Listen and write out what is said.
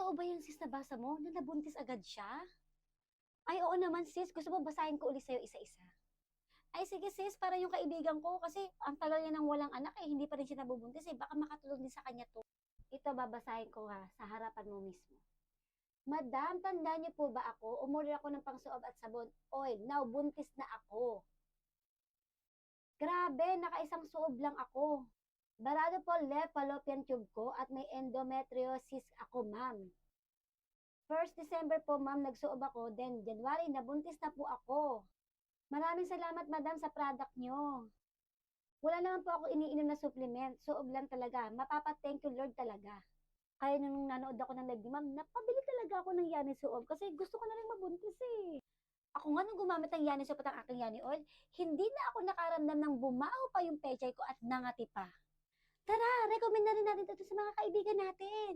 totoo ba yung sis nabasa mo na nabuntis agad siya? Ay, oo naman sis. Gusto mo basahin ko ulit sa'yo isa-isa? Ay, sige sis, para yung kaibigan ko. Kasi ang tagal niya nang walang anak eh. Hindi pa rin siya nabubuntis eh. Baka makatulong din sa kanya to. Ito babasahin ko ha, sa harapan mo mismo. Madam, tandaan niyo po ba ako? Umorder ako ng pangsuob at sabon. Oy, now buntis na ako. Grabe, nakaisang suob lang ako. Barado po left fallopian tube ko at may endometriosis ako, ma'am. 1st December po, ma'am, nagsuob ako. Then, January, nabuntis na po ako. Maraming salamat, madam, sa product nyo. Wala naman po ako iniinom na supplement. Suob lang talaga. Mapapa-thank you, Lord, talaga. Kaya nung nanood ako ng live ni ma'am, napabili talaga ako ng Yani Suob kasi gusto ko na rin mabuntis eh. Ako nga nung gumamit ng Yani Suob at ang aking Yani Oil, hindi na ako nakaramdam ng bumaho pa yung pechay ko at nangati pa. Tara, recommend na rin natin ito sa mga kaibigan natin.